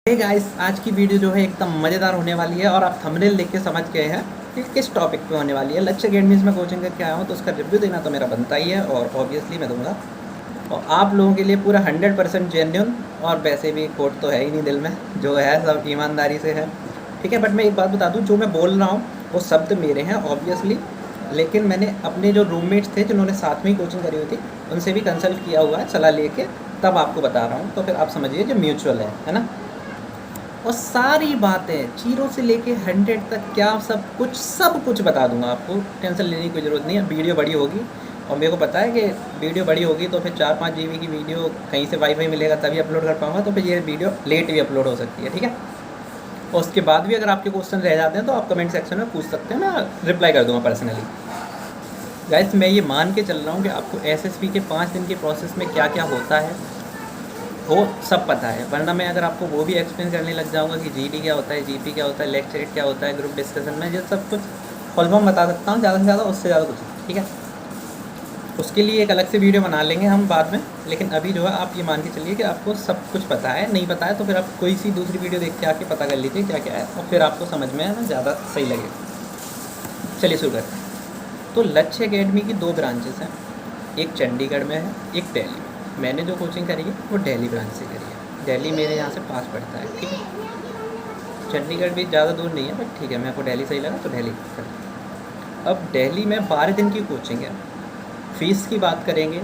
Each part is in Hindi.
हे गाइस, आज की वीडियो जो है एकदम मज़ेदार होने वाली है और आप थंबनेल देख के समझ गए हैं कि किस टॉपिक पे होने वाली है। लक्ष्य अकेडमीज में कोचिंग करके आया हूँ तो उसका रिव्यू देना तो मेरा बनता ही है और ऑब्वियसली मैं दूंगा। और आप लोगों के लिए पूरा 100% जेन्युइन, और वैसे भी कोट तो है ही नहीं दिल में, जो है सब ईमानदारी से है। ठीक है, बट मैं एक बात बता दूँ, जो मैं बोल रहा हूँ वो शब्द मेरे हैं ऑब्वियसली, लेकिन मैंने अपने जो रूममेट्स थे जिन्होंने साथ में ही कोचिंग करी हुई थी उनसे भी कंसल्ट किया हुआ है सलाह लेके, तब आपको बता रहा हूँ। तो फिर आप समझिए जो म्यूचुअल है ना। और सारी बातें 0 से लेके 100 तक क्या सब कुछ बता दूंगा आपको, टेंशन लेने की कोई ज़रूरत नहीं है। वीडियो बड़ी होगी और मेरे को पता है कि वीडियो बड़ी होगी तो फिर 4-5 GB की वीडियो कहीं से वाईफाई मिलेगा तभी अपलोड कर पाऊँगा, तो फिर ये वीडियो लेट भी अपलोड हो सकती है। ठीक है, और उसके बाद भी अगर आपके क्वेश्चन रह जाते हैं तो आप कमेंट सेक्शन में पूछ सकते हैं, मैं रिप्लाई कर दूँगा पर्सनली। गाइस, मैं ये मान के चल रहा हूँ कि आपको SSB के 5 दिन के प्रोसेस में क्या क्या होता है वो सब पता है, वरना मैं अगर आपको वो भी एक्सप्लेन करने लग जाऊंगा कि GD क्या होता है, GP क्या होता है, लेक्चरेट क्या होता है, ग्रुप डिस्कशन में, ये सब कुछ फॉर्म बता सकता हूँ ज़्यादा से ज़्यादा, उससे ज़्यादा कुछ नहीं। ठीक है, उसके लिए एक अलग से वीडियो बना लेंगे हम बाद में, लेकिन अभी जो है आप ये मान के चलिए कि आपको सब कुछ पता है। नहीं पता है तो फिर आप कोई सी दूसरी वीडियो देख के आके पता कर लीजिए क्या क्या है, और फिर आपको समझ में है ना ज़्यादा सही लगेगा। चलिए शुरू करते हैं। तो लक्ष्य अकेडमी की 2 ब्रांचेस हैं, एक चंडीगढ़ में है, एक दिल्ली में। मैंने जो कोचिंग करी है वो दिल्ली ब्रांच से करी है। दिल्ली मेरे यहाँ से पास पड़ता है। ठीक है, चंडीगढ़ भी ज़्यादा दूर नहीं है, बट ठीक है, मेरे को दिल्ली सही लगा तो दिल्ली कर। अब दिल्ली में 12 दिन की कोचिंग है। फ़ीस की बात करेंगे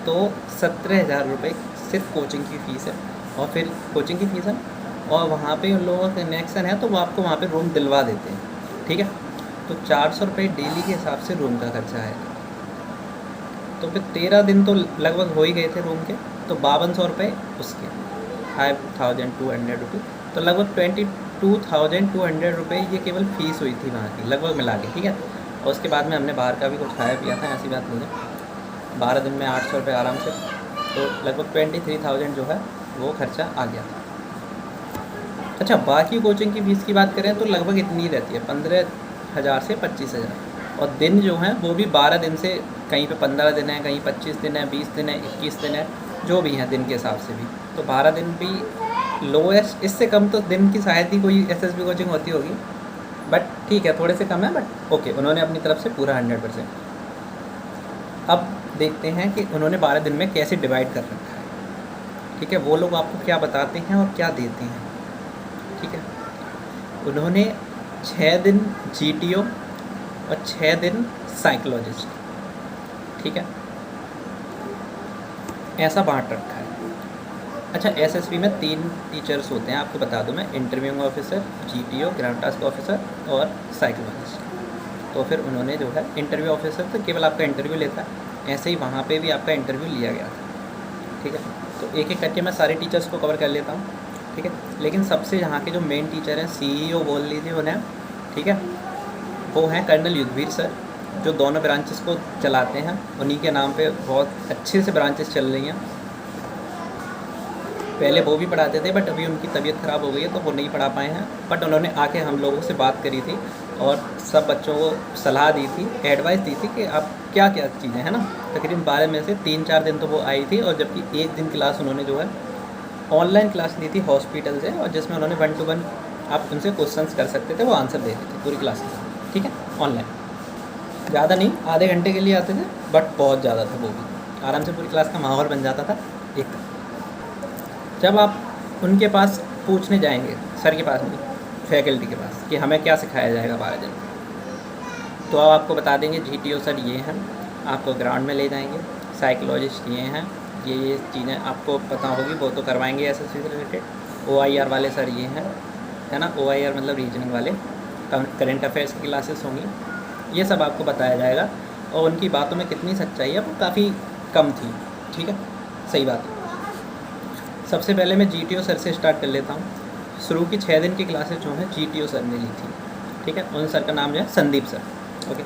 तो 17,000 रुपये सिर्फ कोचिंग की फ़ीस है, और फिर कोचिंग की फ़ीस है, और वहाँ पे उन लोगों का कनेक्शन है तो वो आपको वहाँ पे रूम दिलवा देते हैं। ठीक है, तो 400 रुपये डेली के हिसाब से रूम का खर्चा है। तो फिर 13 दिन तो लगभग हो ही गए थे रूम के, तो 5200 रुपये उसके, 5200 रुपये, तो लगभग 22,200 रुपये ये केवल फ़ीस हुई थी वहाँ की लगभग मिला के। ठीक है, और उसके बाद में हमने बाहर का भी कुछ खाया पिया था, ऐसी बात नहीं है। 12 दिन में 800 रुपये आराम से, तो लगभग 23,000 जो है वो खर्चा आ गया था। अच्छा, बाकी कोचिंग की फ़ीस की बात करें तो लगभग इतनी ही रहती है, 15,000 से 25,000। और दिन जो हैं वो भी 12 दिन से, कहीं पे 15 दिन है, कहीं 25 दिन है, 20 दिन है, 21 दिन है, जो भी हैं दिन के हिसाब से भी। तो 12 दिन भी लोएस्ट, इससे कम तो दिन की शायद ही कोई SSB कोचिंग होती होगी, बट ठीक है थोड़े से कम है, बट ओके, उन्होंने अपनी तरफ से पूरा 100%। अब देखते हैं कि उन्होंने 12 दिन में कैसे डिवाइड कर रखा है। ठीक है, वो लोग आपको क्या बताते हैं और क्या देते हैं। ठीक है, उन्होंने 6 दिन GTO और 6 दिन साइकोलॉजिस्ट, ठीक है, ऐसा बांट रखा है। अच्छा, SSB में 3 टीचर्स होते हैं, आपको बता दूं मैं, interviewing officer, GTO ground task officer और साइकोलॉजिस्ट। तो फिर उन्होंने जो है इंटरव्यू ऑफिसर तो केवल आपका इंटरव्यू लेता है, ऐसे ही वहाँ पे भी आपका इंटरव्यू लिया गया था। ठीक है, तो एक एक करके मैं सारे टीचर्स को कवर कर लेता हूँ। ठीक है, लेकिन सबसे यहाँ के जो मेन टीचर हैं, CEO बोल लीजिए उन्हें, ठीक है, वो हैं कर्नल युद्धवीर सर, जो दोनों ब्रांचेस को चलाते हैं। उन्हीं के नाम पे बहुत अच्छे से ब्रांचेस चल रही हैं। पहले वो भी पढ़ाते थे, बट अभी उनकी तबीयत ख़राब हो गई है तो वो नहीं पढ़ा पाए हैं, बट उन्होंने आके हम लोगों से बात करी थी और सब बच्चों को सलाह दी थी, एडवाइस दी थी कि आप क्या क्या चीज़ें हैं ना। तकरीबन 12 में से 3-4 दिन तो वो आई थी, और जबकि एक दिन क्लास उन्होंने जो है ऑनलाइन क्लास ली थी हॉस्पिटल से, और जिसमें उन्होंने 1 to 1 आप उनसे क्वेश्चंस कर सकते थे, वो आंसर दे रहे थे पूरी क्लास के साथ। ठीक है, ऑनलाइन, ज़्यादा नहीं, आधे घंटे के लिए आते थे, बट बहुत ज़्यादा था वो भी, आराम से पूरी क्लास का माहौल बन जाता था एक। जब आप उनके पास पूछने जाएंगे, सर के पास नहीं, फैकल्टी के पास, कि हमें क्या सिखाया जाएगा 12 दिन, तो अब आपको बता देंगे GTO सर ये हैं, आपको ग्राउंड में ले जाएंगे, साइकोलॉजिस्ट ये हैं, ये चीज़ें आपको पता होगी, वो तो करवाएंगे SSB से रिलेटेड। OIR वाले सर ये हैं, है ना, OIR मतलब रीजनिंग वाले, करेंट अफेयर्स की क्लासेस होंगी, ये सब आपको बताया जाएगा। और उनकी बातों में कितनी सच्चाई है वो काफ़ी कम थी। ठीक है, सही बात है। सबसे पहले मैं GTO सर से स्टार्ट कर लेता हूँ। शुरू की 6 दिन की क्लासेस जो हैं GTO सर ने ली थी। ठीक है, उन सर का नाम जो है संदीप सर। ओके,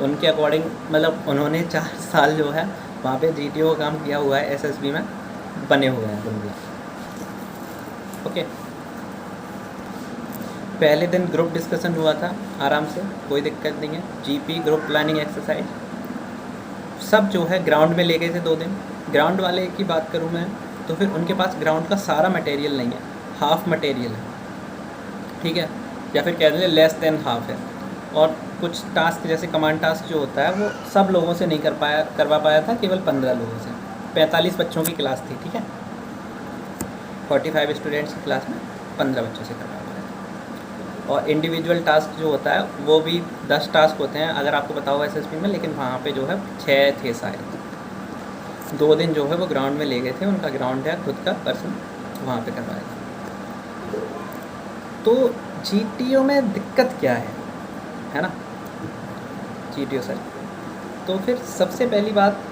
उनके अकॉर्डिंग मतलब उन्होंने 4 साल जो है वहाँ पे GTO का काम किया हुआ है, SSB में बने हुए हैं उन भी। ओके, पहले दिन ग्रुप डिस्कशन हुआ था आराम से, कोई दिक्कत नहीं है। GP ग्रुप प्लानिंग एक्सरसाइज सब जो है ग्राउंड में ले गए थे 2 दिन। ग्राउंड वाले की बात करूँ मैं तो फिर उनके पास ग्राउंड का सारा मटेरियल नहीं है, हाफ मटेरियल है, ठीक है, या फिर कह दें लेस देन हाफ है। और कुछ टास्क जैसे कमांड टास्क जो होता है वो सब लोगों से नहीं करवा पाया था, केवल 15 लोगों से। 45 बच्चों की क्लास थी, ठीक है, 45 स्टूडेंट्स की क्लास में 15 बच्चों से करवा पाया था। और इंडिविजुअल टास्क जो होता है वो भी 10 टास्क होते हैं, अगर आपको पता होगा एसएसपी में, लेकिन वहाँ पे जो है 6 थे शायद। 2 दिन जो है वो ग्राउंड में ले गए थे, उनका ग्राउंड है खुद का पर्सन, वहाँ पे करवाया था। तो जीटीओ में दिक्कत क्या है ना, जीटीओ सर। तो फिर सबसे पहली बात,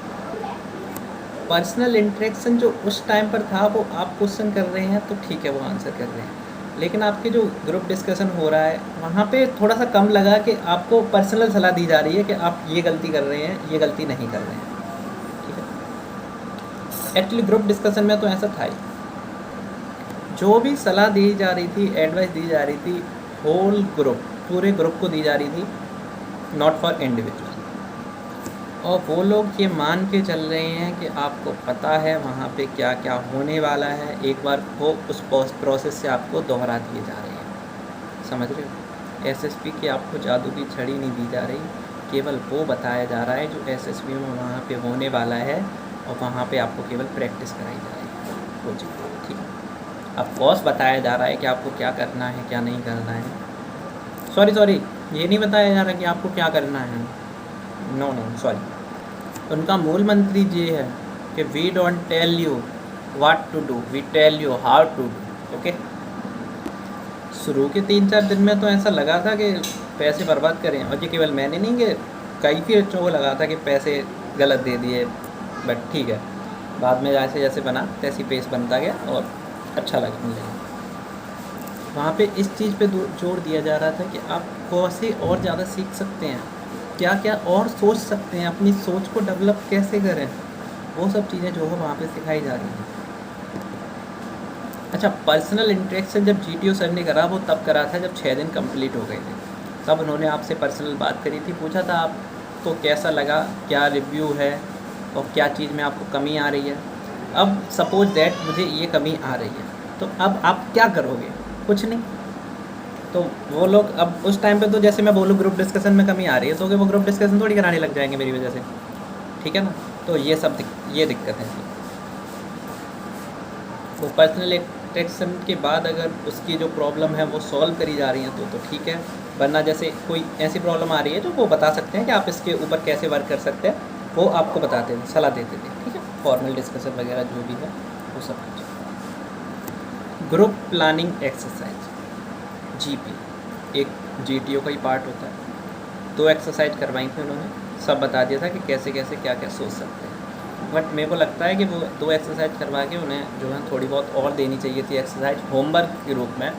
पर्सनल इंटरेक्शन जो उस टाइम पर था वो आप क्वेश्चन कर रहे हैं तो ठीक है, वो आंसर कर रहे हैं, लेकिन आपके जो ग्रुप डिस्कशन हो रहा है वहाँ पे थोड़ा सा कम लगा कि आपको पर्सनल सलाह दी जा रही है कि आप ये गलती कर रहे हैं, ये गलती नहीं कर रहे हैं, ठीक है। एक्चुअली ग्रुप डिस्कशन में तो ऐसा था ही, जो भी सलाह दी जा रही थी, एडवाइस दी जा रही थी, होल ग्रुप, पूरे ग्रुप को दी जा रही थी, नॉट फॉर इंडिविजुअल। और वो लोग ये मान के चल रहे हैं कि आपको पता है वहाँ पे क्या क्या होने वाला है, एक बार वो उस प्रोसेस से आपको दोहरा दिए जा रहे हैं, समझ रहे हो। एसएसपी की आपको जादू की छड़ी नहीं दी जा रही, केवल वो बताया जा रहा है जो एसएसपी में वहाँ पे होने वाला है, और वहाँ पे आपको केवल प्रैक्टिस कराई जा रही है वो चीज़, ठीक है। अब कॉर्स बताया जा रहा है कि आपको क्या करना है क्या नहीं करना है, सॉरी ये नहीं बताया जा रहा कि आपको क्या करना है, नो सॉरी। उनका मूल मंत्र ये है कि we don't tell you what to do, we tell you how to do, okay. शुरू के 3-4 दिन में तो ऐसा लगा था कि पैसे बर्बाद करें, और ये केवल मैंने नहीं कि कई भी बच्चों को लगा था कि पैसे गलत दे दिए, बट ठीक है, बाद में जैसे जैसे बना तैसे पेस बनता गया और अच्छा लगने लगा। वहाँ पे इस चीज़ पे जोर दिया जा रहा था कि आप कैसे और ज़्यादा सीख सकते हैं, क्या क्या और सोच सकते हैं, अपनी सोच को डेवलप कैसे करें, वो सब चीज़ें जो है वहाँ पे सिखाई जा रही हैं। अच्छा, पर्सनल इंटरेक्शन जब जीटीओ सर ने करा वो तब करा था जब 6 दिन कंप्लीट हो गए थे, तब उन्होंने आपसे पर्सनल बात करी थी, पूछा था आपको कैसा लगा, क्या रिव्यू है और क्या चीज़ में आपको कमी आ रही है। अब सपोज दैट मुझे ये कमी आ रही है, तो अब आप क्या करोगे, कुछ नहीं। तो वो लोग अब उस टाइम पे तो जैसे मैं बोलूँ ग्रुप डिस्कशन में कमी आ रही है, तो वो ग्रुप डिस्कशन थोड़ी कराने लग जाएंगे मेरी वजह से, ठीक है ना। तो ये सब ये दिक्कत है। वो पर्सनल इंटरेक्शन के बाद अगर उसकी जो प्रॉब्लम है वो सॉल्व करी जा रही हैं तो ठीक है, वरना जैसे कोई ऐसी प्रॉब्लम आ रही है जो वो बता सकते हैं कि आप इसके ऊपर कैसे वर्क कर सकते हैं, वो आपको बताते थे, सलाह देते थे, ठीक है। फॉर्मल डिस्कशन वगैरह जो भी है वो सब कुछ। ग्रुप प्लानिंग एक्सरसाइज, जीपी एक जीटीओ का ही पार्ट होता है। 2 एक्सरसाइज करवाई थी उन्होंने, सब बता दिया था कि कैसे कैसे क्या क्या सोच सकते हैं, बट मेरे को लगता है कि वो 2 एक्सरसाइज करवा के उन्हें जो है थोड़ी बहुत और देनी चाहिए थी एक्सरसाइज होमवर्क के रूप में,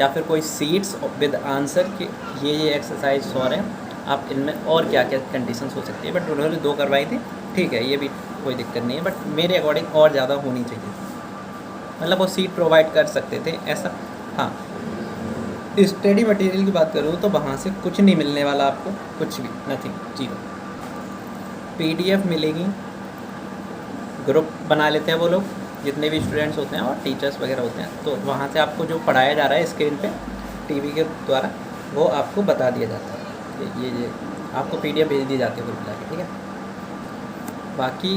या फिर कोई सीट्स विद आंसर कि ये एक्सरसाइज और हैं, आप इनमें और क्या क्या कंडीशंस हो सकती है, बट उन्होंने 2 करवाई थी, ठीक है, ये भी कोई दिक्कत नहीं है, बट मेरे अकॉर्डिंग और ज़्यादा होनी चाहिए थी, मतलब वो सीट प्रोवाइड कर सकते थे ऐसा। हाँ, स्टडी मटेरियल की बात करूँ तो वहाँ से कुछ नहीं मिलने वाला आपको, कुछ भी, नथिंग, जीरो। पीडीएफ मिलेगी, ग्रुप बना लेते हैं वो लोग जितने भी स्टूडेंट्स होते हैं और टीचर्स वगैरह होते हैं, तो वहाँ से आपको जो पढ़ाया जा रहा है स्क्रीन पे टीवी के द्वारा वो आपको बता दिया जाता है, ये आपको पीडीएफ भेज दी जाती है ग्रुप जाके, ठीक है। बाकी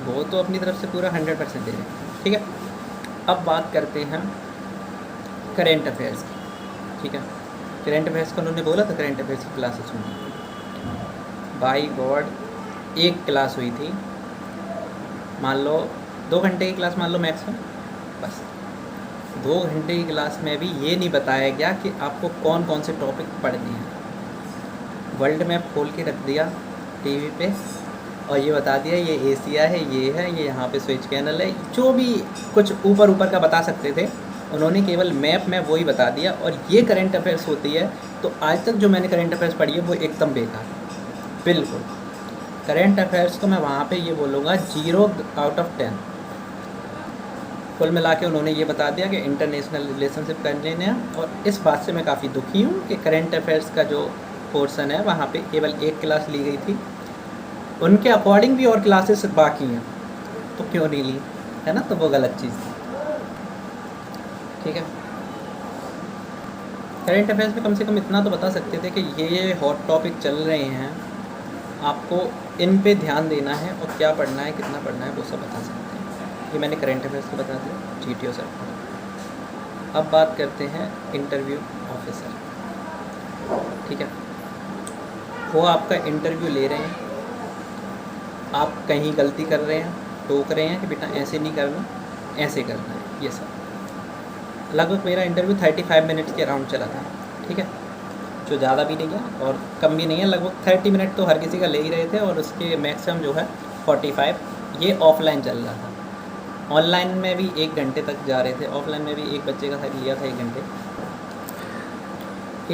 वो तो अपनी तरफ से पूरा 100% दे रहे हैं, ठीक है। अब बात करते हैं करेंट अफेयर्स की, ठीक है। करेंट अफेयर्स का उन्होंने बोला था करेंट अफेयर्स की क्लासेस में, बाई गॉड एक क्लास हुई थी, मान लो 2 घंटे की क्लास मान लो मैक्सिमम, बस 2 घंटे की क्लास में भी ये नहीं बताया गया कि आपको कौन कौन से टॉपिक पढ़ने हैं। वर्ल्ड मैप खोल के रख दिया टीवी पे और ये बता दिया ये एशिया है, ये यहाँ पे स्विच कैनल है, जो भी कुछ ऊपर ऊपर का बता सकते थे उन्होंने केवल मैप में वही बता दिया। और ये करंट अफेयर्स होती है, तो आज तक जो मैंने करंट अफेयर्स पढ़ी है वो एकदम बेकार है, बिल्कुल। करंट अफेयर्स को मैं वहाँ पे ये बोलूँगा 0 आउट ऑफ 10। कुल मिला के उन्होंने ये बता दिया कि इंटरनेशनल रिलेशनशिप कर लेने हैं, और इस बात से मैं काफ़ी दुखी हूँ कि करंट अफेयर्स का जो पोर्सन है वहाँ पे केवल 1 क्लास ली गई थी, उनके अकॉर्डिंग भी और क्लासेस बाकी हैं, तो क्यों नहीं ली, है ना, तो वो गलत चीज़ थी, ठीक है। करेंट अफेयर्स में कम से कम इतना तो बता सकते थे कि ये हॉट टॉपिक चल रहे हैं, आपको इन पे ध्यान देना है और क्या पढ़ना है, कितना पढ़ना है, वो सब बता सकते हैं। ये मैंने करेंट अफेयर्स को बता दिया, GTO सर। अब बात करते हैं इंटरव्यू ऑफिसर, ठीक है। वो आपका इंटरव्यू ले रहे हैं, आप कहीं गलती कर रहे हैं, टोक रहे हैं कि बेटा ऐसे नहीं करना, ऐसे करना है, ये सब। लगभग मेरा इंटरव्यू 35 मिनट्स के अराउंड चला था, ठीक है, जो ज़्यादा भी नहीं है और कम भी नहीं है। लगभग 30 मिनट तो हर किसी का ले ही रहे थे और उसके मैक्सिमम जो है 45, ये ऑफलाइन चल रहा था। ऑनलाइन में भी 1 घंटे तक जा रहे थे, ऑफलाइन में भी एक बच्चे का शायद लिया था 1 घंटे।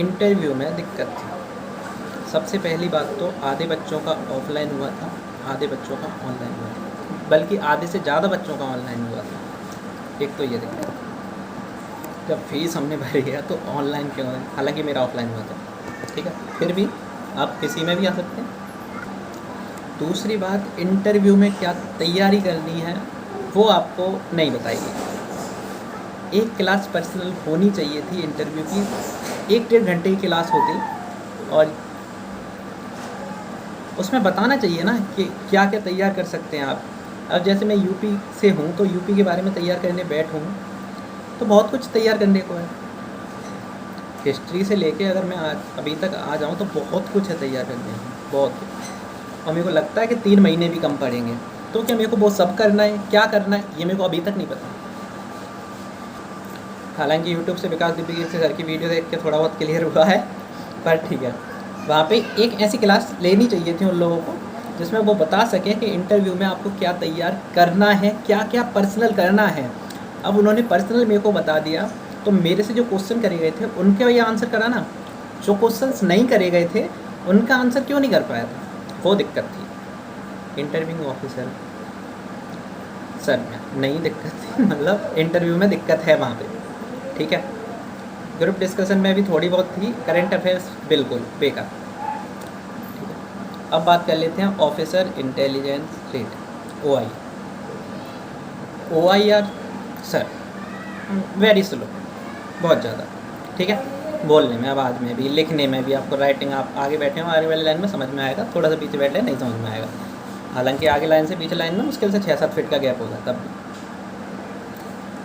इंटरव्यू में दिक्कत थी। सबसे पहली बात तो आधे बच्चों का ऑफलाइन हुआ था, आधे बच्चों का ऑनलाइन हुआ था, बल्कि आधे से ज़्यादा बच्चों का ऑनलाइन हुआ था। एक तो ये दिक्कत, जब फीस हमने भरी है तो ऑनलाइन क्यों है, हालांकि मेरा ऑफलाइन हुआ था, ठीक है, फिर भी आप किसी में भी आ सकते हैं। दूसरी बात, इंटरव्यू में क्या तैयारी करनी है वो आपको नहीं बताइए। एक क्लास पर्सनल होनी चाहिए थी इंटरव्यू की, 1-1.5 घंटे की क्लास होती और उसमें बताना चाहिए ना कि क्या क्या तैयार कर सकते हैं आप। अब जैसे मैं यूपी से हूँ तो यूपी के बारे में तैयार करने बैठूँ तो बहुत कुछ तैयार करने को है। हिस्ट्री से लेके अगर मैं आज अभी तक आ जाऊँ तो बहुत कुछ है तैयार करने में, बहुत कुछ। और मेरे को लगता है कि 3 महीने भी कम पड़ेंगे, तो क्या मेरे को वो सब करना है, क्या करना है, ये मेरे को अभी तक नहीं पता। हालांकि यूट्यूब से विकास दीपिका से सर की वीडियो देख के थोड़ा बहुत क्लियर हुआ है, पर ठीक है। वहाँ पे एक ऐसी क्लास लेनी चाहिए थी उन लोगों को जिसमें वो बता सकें कि इंटरव्यू में आपको क्या तैयार करना है, क्या क्या पर्सनल करना है। अब उन्होंने पर्सनल मेरे को बता दिया, तो मेरे से जो क्वेश्चन करे गए थे उनके वही आंसर करा ना, जो क्वेश्चंस नहीं करे गए थे उनका आंसर क्यों नहीं कर पाया था, वो दिक्कत थी। इंटरव्यू ऑफिसर सर में नहीं दिक्कत थी, मतलब इंटरव्यू में दिक्कत है वहाँ पे, ठीक है। ग्रुप डिस्कशन में भी थोड़ी बहुत थी, करेंट अफेयर्स बिल्कुल बेकार, ठीक है। अब बात कर लेते हैं officer intelligence rate, OIR sir very slow, बहुत ज़्यादा, ठीक है। बोलने में, आवाज़ में भी, लिखने में भी, आपको राइटिंग, आप आगे बैठे हो आगे वाली लाइन में समझ में आएगा, थोड़ा सा पीछे बैठे नहीं समझ में आएगा। हालांकि आगे लाइन से पीछे लाइन में मुश्किल से 6-7 फीट का गैप होगा तब भी,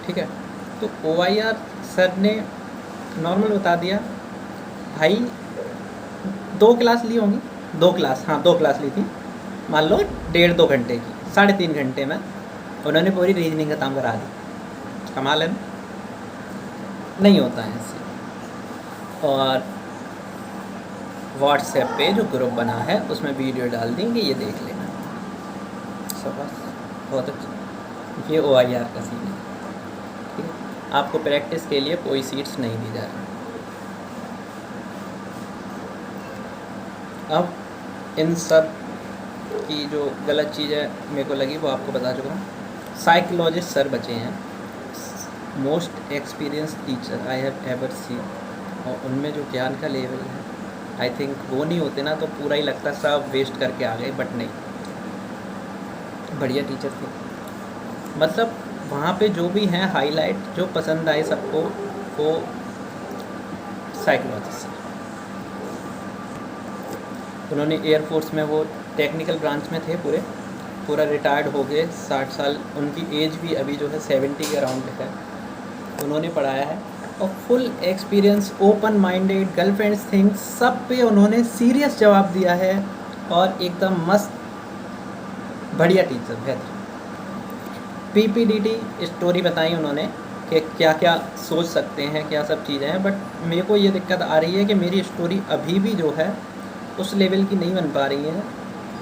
ठीक है। तो OIR सर ने नॉर्मल बता दिया, भाई 2 क्लास ली होंगी, 2 क्लास, हाँ 2 क्लास ली थी, मान लो 1.5-2 घंटे की, 3.5 घंटे में उन्होंने पूरी रीजनिंग खत्म करा दी। कमाल है, नहीं होता है ऐसे। और व्हाट्सएप पे जो ग्रुप बना है उसमें वीडियो डाल देंगे, ये देख लेना, सब बस, बहुत अच्छा। ये OIR का सीन है, ठीक है। आपको प्रैक्टिस के लिए कोई सीट्स नहीं दी जा रही। अब इन सब की जो गलत चीज़ें मेरे को लगी वो आपको बता चुका हूँ। साइकोलॉजिस्ट सर बचे हैं, most experience teacher I have ever seen, और उनमें जो ज्ञान का लेवल है, आई थिंक वो नहीं होते ना तो पूरा ही लगता सब वेस्ट करके आ गए, बट नहीं, बढ़िया टीचर थे। मतलब वहाँ पे जो भी हैं हाईलाइट जो पसंद आए सबको, वो साइकोलॉजिस्ट। उन्होंने एयरफोर्स में, वो टेक्निकल ब्रांच में थे, पूरा रिटायर्ड हो गए, 60 साल उनकी एज भी अभी जो है 70 के अराउंड है। उन्होंने पढ़ाया है और full experience, open minded, girlfriends things, सब पे उन्होंने सीरियस जवाब दिया है और एकदम मस्त बढ़िया टीचर, बेहतर। PPDT स्टोरी बताई उन्होंने कि क्या क्या सोच सकते हैं, क्या सब चीज़ें हैं, बट मेरे को ये दिक्कत आ रही है कि मेरी स्टोरी अभी भी जो है उस लेवल की नहीं बन पा रही है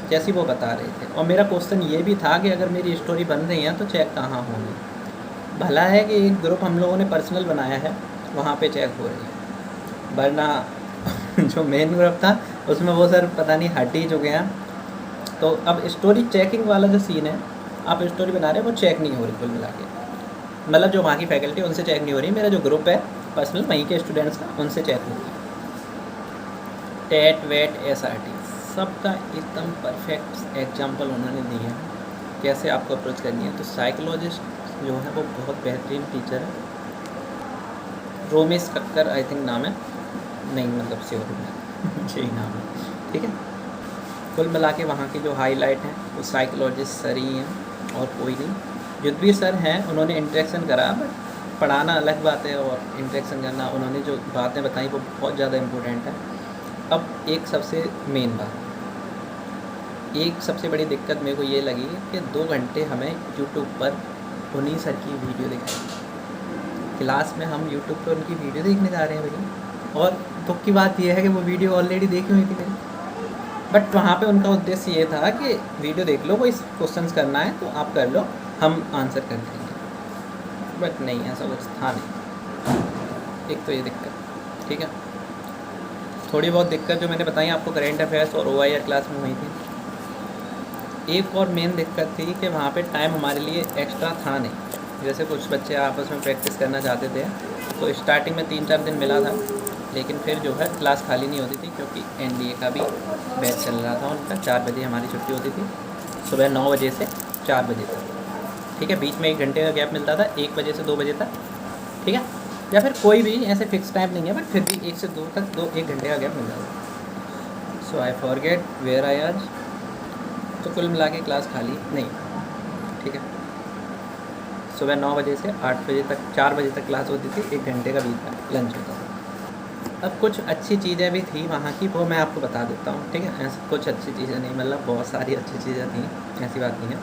जैसी वो बता रहे थे। और मेरा क्वेश्चन ये भी था कि अगर मेरी स्टोरी बन रही है तो चेक कहाँ होंगी। भला है कि एक ग्रुप हम लोगों ने पर्सनल बनाया है, वहाँ पे चेक हो रही है, वरना जो मेन ग्रुप था उसमें वो सर पता नहीं हट ही चुके हैं। तो अब स्टोरी चेकिंग वाला जो सीन है, आप स्टोरी बना रहे हो वो चेक नहीं हो रही कुल मिला के, मतलब जो वहाँ की फैकल्टी उनसे चेक नहीं हो रही, मेरा जो ग्रुप है पर्सनल वहीं के स्टूडेंट्स का, उनसे चेक हो रही है। टेट वेट SRT सबका एकदम परफेक्ट एग्जाम्पल उन्होंने दिए हैं कैसे आपको अप्रोच करनी है। तो साइकोलॉजिस्ट जो है वो बहुत बेहतरीन टीचर है, रोमेश कक्कर आई थिंक नाम है, नहीं मतलब श्योर हूँ यही नाम है, ठीक है। कुल मिला के वहाँ की जो हाईलाइट हैं वो साइकोलॉजिस्ट सर ही हैं और कोई नहीं। युद्धवीर सर हैं, उन्होंने इंटरेक्शन करा, बट पढ़ाना अलग बात है और इंटरेक्शन करना, उन्होंने जो बातें बताई वो बहुत ज़्यादा इम्पोर्टेंट है। अब एक सबसे मेन बात, एक सबसे बड़ी दिक्कत मेरे को ये लगी कि 2 घंटे हमें यूट्यूब पर उन्हीं सर की वीडियो दिखाई। क्लास में हम यूट्यूब पर उनकी वीडियो देखने जा रहे हैं भैया, और दुख की बात यह है कि वो वीडियो ऑलरेडी देखी हुई थी मेरी, बट वहाँ पे उनका उद्देश्य ये था कि वीडियो देख लो, कोई क्वेश्चंस करना है तो आप कर लो, हम आंसर कर देंगे। बट नहीं, ऐसा कुछ था नहीं। एक तो ये दिक्कत, ठीक है। थोड़ी बहुत दिक्कत जो मैंने बताई आपको करेंट अफेयर्स और OIR क्लास में हुई थी। एक और मेन दिक्कत थी कि वहाँ पे टाइम हमारे लिए एक्स्ट्रा था नहीं। जैसे कुछ बच्चे आपस में प्रैक्टिस करना चाहते थे, तो स्टार्टिंग में 3-4 दिन मिला था, लेकिन फिर जो है क्लास खाली नहीं होती थी, क्योंकि NDA का भी बैच चल रहा था उनका। 4 बजे हमारी छुट्टी होती थी, सुबह 9 बजे से 4 बजे तक, ठीक है। बीच में 1 घंटे का गैप मिलता था, 1 बजे से 2 बजे तक, ठीक है। या फिर कोई भी ऐसे फिक्स टाइम नहीं है, बट फिर भी 1 से 2 तक 1 घंटे का गैप मिल जाता था। सो आई फॉरगेट वेयर आई आज। तो कुल मिला के क्लास खाली नहीं, ठीक है। सुबह 9 बजे से 8 बजे तक, 4 बजे तक क्लास होती थी, 1 घंटे का बीच में लंच होता था। अब कुछ अच्छी चीज़ें भी थी वहाँ की, वो मैं आपको बता देता हूँ, ठीक है। ऐसे कुछ अच्छी चीज़ें नहीं, मतलब बहुत सारी अच्छी चीज़ें थी, ऐसी बात नहीं है,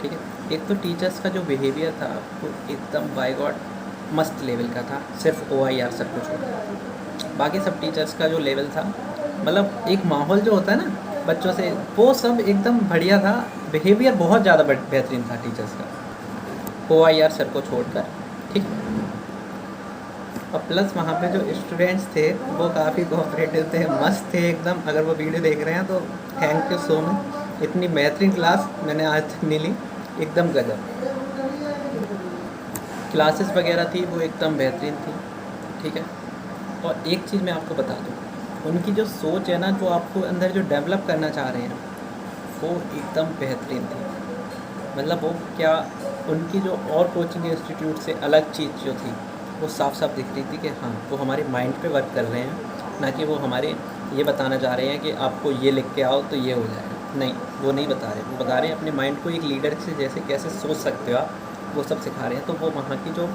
ठीक है। एक तो टीचर्स का जो बिहेवियर था वो एकदम बाय गॉड मस्त लेवल का था, सिर्फ OIR सर को छोड़। बाकी सब टीचर्स का जो लेवल था, मतलब एक माहौल जो होता है ना बच्चों से, वो सब एकदम बढ़िया था। बिहेवियर बहुत ज़्यादा बेहतरीन था टीचर्स का, OIR सर को छोड़कर, ठीक। और प्लस वहाँ पे जो स्टूडेंट्स थे वो काफ़ी कोऑपरेटिव थे, मस्त थे एकदम। अगर वो वीडियो देख रहे हैं तो थैंक यू सो मच, इतनी बेहतरीन क्लास मैंने आज तक नहीं ली, एकदम गजब। क्लासेस वगैरह थी वो एकदम बेहतरीन थी, ठीक है। और एक चीज़ मैं आपको बता दूँ, उनकी जो सोच है ना, जो आपको अंदर जो डेवलप करना चाह रहे हैं, वो एकदम बेहतरीन थी। मतलब वो क्या, उनकी जो और कोचिंग इंस्टीट्यूट से अलग चीज़ जो थी वो साफ साफ दिख रही थी कि हाँ वो हमारे माइंड पे वर्क कर रहे हैं, ना कि वो हमारे ये बताना चाह रहे हैं कि आपको ये लिख के आओ तो ये हो जाएगा। नहीं, वो नहीं बता रहे, वो बता रहे हैं अपने माइंड को एक लीडर से जैसे कैसे सोच सकते हो आप, वो सब सिखा रहे हैं। तो वो वहाँ की जो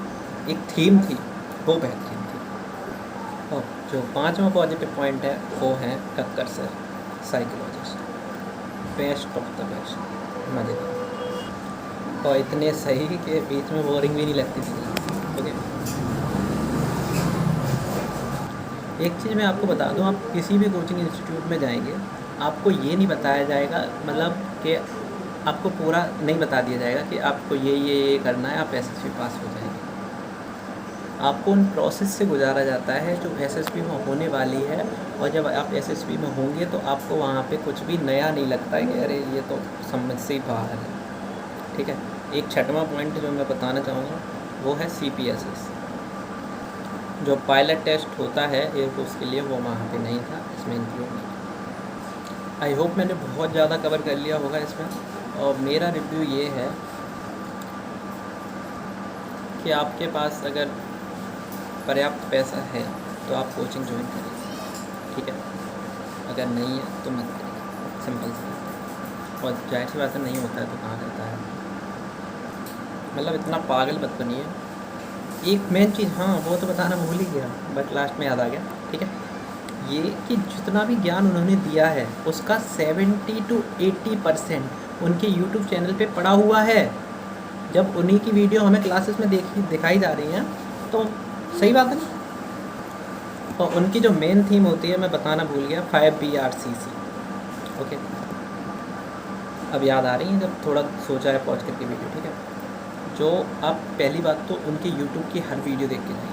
एक थीम थी वो बेहतरीन थी। और जो 5वां पॉजिटिव पॉइंट है वो है Kakkar sir, psychologist, best of the best, मज़ेदार, और इतने सही कि बीच में बोरिंग भी नहीं लगती थी। ओके, एक चीज़ मैं आपको बता दूं, आप किसी भी कोचिंग इंस्टीट्यूट में जाएंगे, आपको ये नहीं बताया जाएगा, मतलब कि आपको पूरा नहीं बता दिया जाएगा कि आपको ये करना है, आप SSB पास हो जाएंगे। आपको उन प्रोसेस से गुजारा जाता है जो SSB में होने वाली है, और जब आप SSB में होंगे तो आपको वहाँ पे कुछ भी नया नहीं लगता है कि अरे ये तो समझ से ही बाहर है, ठीक है। एक 6वां पॉइंट जो मैं बताना चाहूँगा वो है CPSS, जो पायलट टेस्ट होता है एयरफोर्स के लिए, वो वहाँ पे नहीं था, इसमें इंक्लूड नहीं। आई होप मैंने बहुत ज़्यादा कवर कर लिया होगा इसमें, और मेरा रिव्यू ये है कि आपके पास अगर पर्याप्त पैसा है तो आप कोचिंग ज्वाइन करिए, ठीक है। अगर नहीं है तो मत करिए, सिंपल सी बात। और जाहिर सी बात है, नहीं होता है तो कहाँ करता है, मतलब इतना पागल मत बनिए। एक मेन चीज़, हाँ वो तो बताना भूल ही गया, बट लास्ट में याद आ गया, ठीक है। ये कि जितना भी ज्ञान उन्होंने दिया है उसका 70 to 80% उनके YouTube चैनल पे पड़ा हुआ है। जब उन्हीं की वीडियो हमें क्लासेस में दिखाई जा रही हैं तो सही बात है ना। और उनकी जो मेन थीम होती है, मैं बताना भूल गया, 5BRCC, ओके। अब याद आ रही है जब थोड़ा सोचा है पहुँच करके वीडियो, ठीक है। जो आप पहली बात तो उनके YouTube की हर वीडियो देख के जाइए।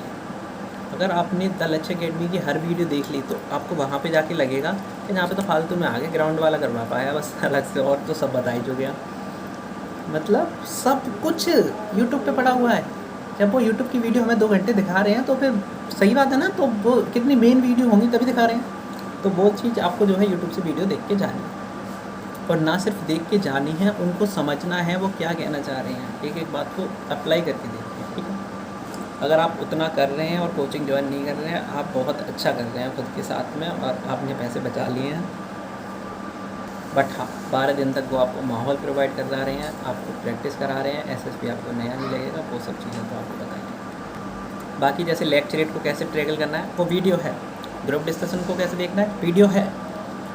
अगर आपने द लक्ष्य अकेडमी की हर वीडियो देख ली तो आपको वहाँ पे जाके लगेगा कि यहाँ पे तो फालतू में आ गए, ग्राउंड वाला करवा पाया बस अलग से, और तो सब बता ही जो गया। मतलब सब कुछ YouTube पे पड़ा हुआ है। जब वो YouTube की वीडियो हमें 2 घंटे दिखा रहे हैं तो फिर सही बात है ना, तो वो कितनी मेन वीडियो होंगी तभी दिखा रहे हैं। तो वो चीज़ आपको जो है YouTube से वीडियो देख के जानी है, और ना सिर्फ देख के जानी है, उनको समझना है वो क्या कहना चाह रहे हैं, एक एक बात को अप्लाई करके देखिए, ठीक है। अगर आप उतना कर रहे हैं और कोचिंग ज्वाइन नहीं कर रहे हैं, आप बहुत अच्छा कर रहे हैं खुद के साथ में और आपने पैसे बचा लिए हैं। बट हाँ, 12 दिन तक वो आपको माहौल प्रोवाइड करा रहे हैं, आपको प्रैक्टिस करा रहे हैं, एसएसपी आपको नया नहीं लगेगा, वो सब चीज़ें तो आपको बताएंगे। बाकी जैसे लेक्चर रेट को कैसे ट्रैकल करना है वो वीडियो है, ग्रुप डिस्कशन को कैसे देखना है वीडियो है,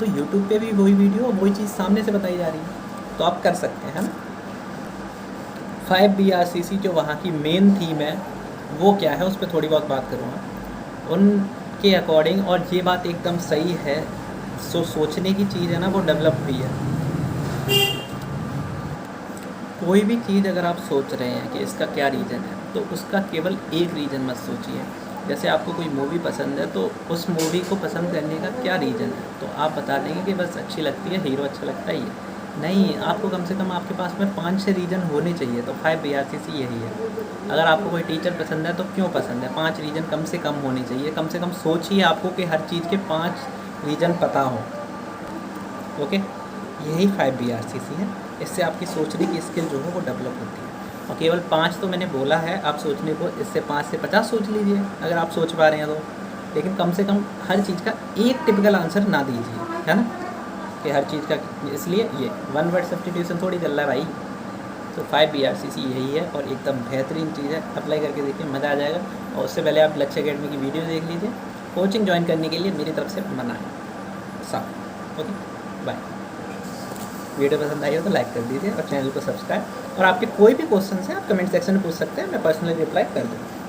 तो यूट्यूब पे भी वही वीडियो वही चीज़ सामने से बताई जा रही है, तो आप कर सकते हैं ना। 5 BRCC जो वहाँ की मेन थीम है वो क्या है, उस पर थोड़ी बहुत बात करूँगा उनके अकॉर्डिंग। और ये बात एकदम सही है, सोचने की चीज़ है ना, वो डेवलप हुई है। कोई भी चीज़ अगर आप सोच रहे हैं कि इसका क्या रीज़न है, तो उसका केवल एक रीज़न मत सोचिए। जैसे आपको कोई मूवी पसंद है, तो उस मूवी को पसंद करने का क्या रीज़न है, तो आप बता देंगे कि बस अच्छी लगती है, हीरो अच्छा लगता है ये। नहीं, आपको कम से कम आपके पास में 5-6 रीज़न होने चाहिए। तो 5 BRCC यही है। अगर आपको कोई टीचर पसंद है तो क्यों पसंद है, 5 रीज़न कम से कम होने चाहिए। कम से कम सोचिए आपको कि हर चीज़ के 5 रीज़न पता हों। ओके, यही 5 BRCC है। इससे आपकी सोचने की स्किल जो है वो डेवलप होती है। और केवल 5 तो मैंने बोला है आप सोचने को, इससे 5 से 50 सोच लीजिए अगर आप सोच पा रहे हैं तो। लेकिन कम से कम हर चीज़ का एक टिपिकल आंसर ना दीजिए, है ना, कि हर चीज़ का। इसलिए ये 1 वर्ड सब्स्टिट्यूशन थोड़ी चल रहा है भाई। तो 5 BRCC यही है और एकदम बेहतरीन चीज़ है, अप्लाई करके देखिए, मज़ा आ जाएगा। और उससे पहले आप लक्ष्य अकेडमी की वीडियो देख लीजिए। कोचिंग ज्वाइन करने के लिए मेरी तरफ से मना है साफ। Okay, bye. वीडियो पसंद आई हो तो लाइक कर दीजिए और चैनल को सब्सक्राइब। और आपके कोई भी क्वेश्चन है आप कमेंट सेक्शन में पूछ सकते हैं, मैं पर्सनली रिप्लाई कर दूँगा।